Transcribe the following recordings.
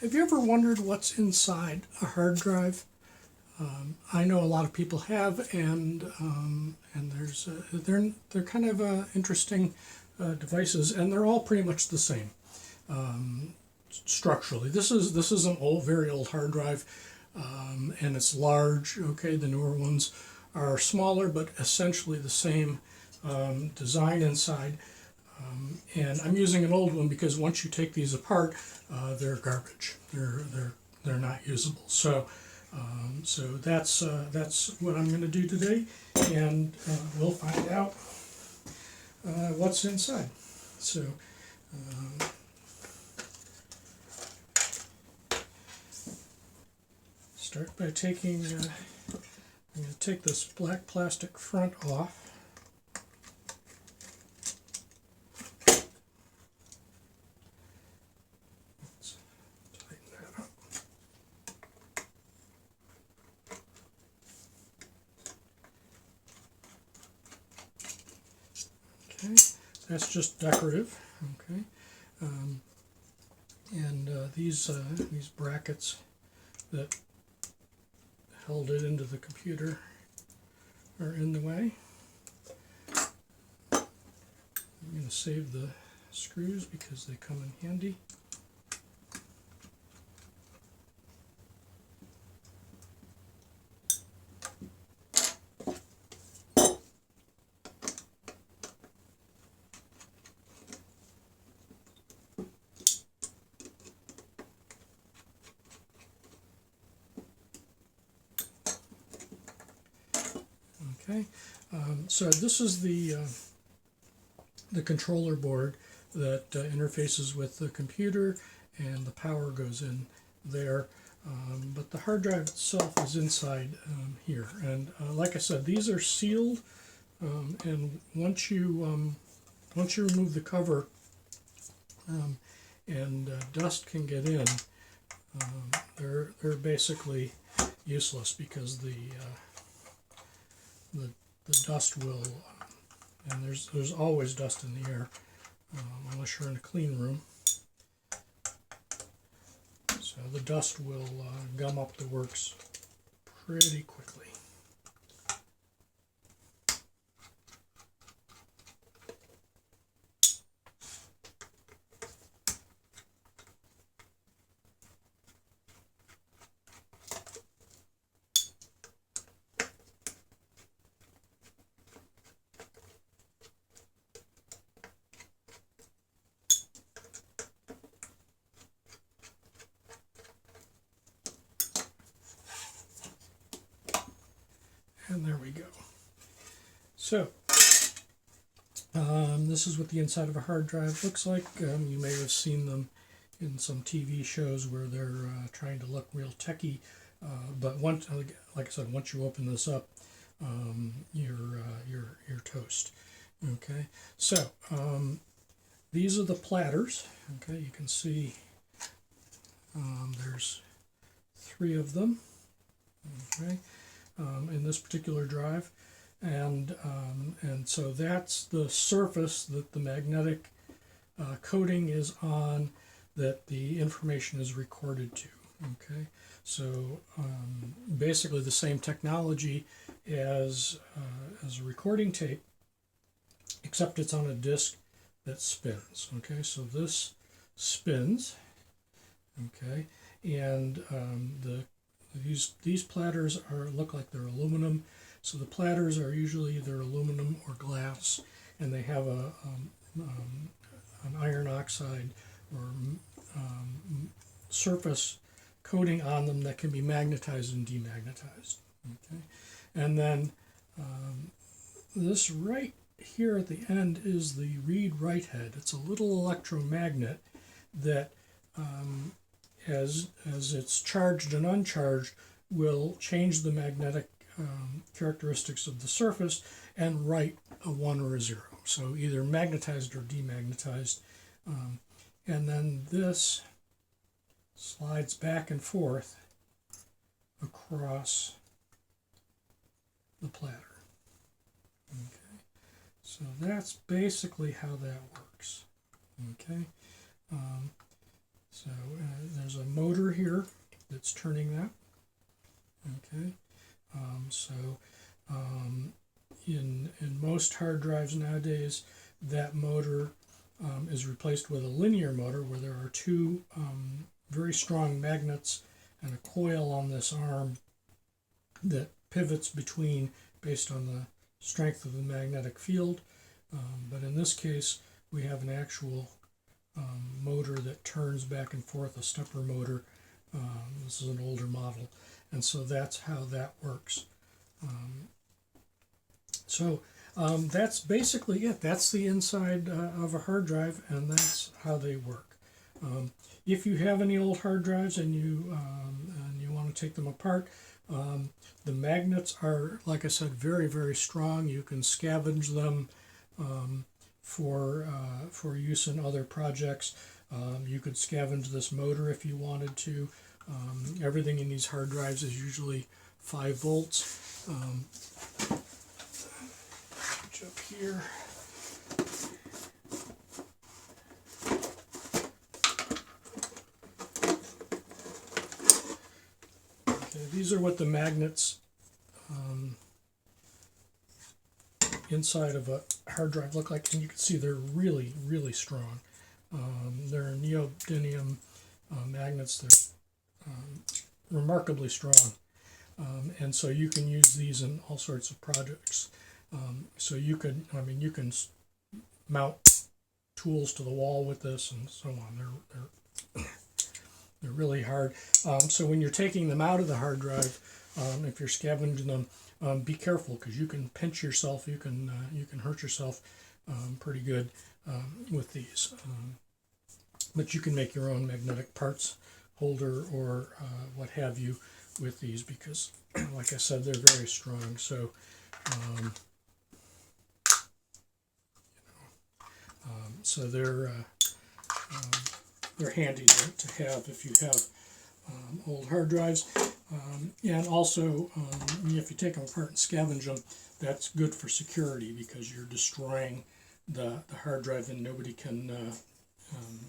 Have you ever wondered what's inside a hard drive? I know a lot of people have, and they're kind of interesting devices, and they're all pretty much the same structurally. This is an very old hard drive, and it's large. Okay, the newer ones are smaller, but essentially the same design inside. And I'm using an old one because once you take these apart, they're garbage. They're not usable. So that's what I'm going to do today, and we'll find out what's inside. So start by taking. I'm going to take this black plastic front off. Okay, that's just decorative. Okay, and these brackets that held it into the computer are in the way. I'm going to save the screws because they come in handy. Okay, so this is the controller board that interfaces with the computer, and the power goes in there. But the hard drive itself is inside here, and like I said, these are sealed. And once you remove the cover, and dust can get in, they're basically useless because the dust will, and there's always dust in the air unless you're in a clean room. So the dust will gum up the works pretty quickly. And there we go. So, this is what the inside of a hard drive looks like. You may have seen them in some TV shows where they're trying to look real techy. But once, like I said, once you open this up, you're toast. Okay. So these are the platters. Okay, you can see there's 3 of them. Okay. In this particular drive, and so that's the surface that the magnetic coating is on, that the information is recorded to. Okay, so basically the same technology as a recording tape, except it's on a disc that spins. Okay, so this spins. Okay, and these platters look like they're aluminum. So the platters are usually either aluminum or glass, and they have an iron oxide or surface coating on them that can be magnetized and demagnetized. Okay, and then this right here at the end is the read-write head. It's a little electromagnet that as it's charged and uncharged, will change the magnetic characteristics of the surface and write a 1 or a 0. So either magnetized or demagnetized. And then this slides back and forth across the platter. Okay, so that's basically how that works. Okay. So there's a motor here that's turning that. Okay, in most hard drives nowadays, that motor is replaced with a linear motor where there are two very strong magnets and a coil on this arm that pivots between based on the strength of the magnetic field. But in this case, we have an actual motor that turns back and forth, a stepper motor. This is an older model, and so that's how that works. That's basically it. That's the inside of a hard drive, and that's how they work. If you have any old hard drives and you want to take them apart, the magnets are, like I said, very, very strong. You can scavenge them for use in other projects. You could scavenge this motor if you wanted to. Everything in these hard drives is usually 5 volts. Up here. Okay, these are what the magnets inside of a hard drive look like, and you can see they're really, really strong. They're neodymium magnets. They're remarkably strong, and so you can use these in all sorts of projects. So you can mount tools to the wall with this and so on. They're really hard. So when you're taking them out of the hard drive, if you're scavenging them, be careful because you can pinch yourself. You can hurt yourself pretty good with these. But you can make your own magnetic parts holder or what have you with these because, like I said, they're very strong. So. So they're handy to have if you have old hard drives, and also if you take them apart and scavenge them, that's good for security because you're destroying the hard drive and nobody can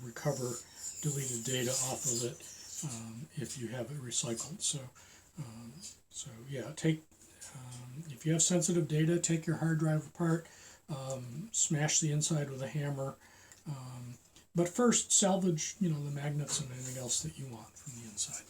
recover deleted data off of it if you have it recycled. So yeah, if you have sensitive data, take your hard drive apart. Smash the inside with a hammer, but first salvage the magnets and anything else that you want from the inside.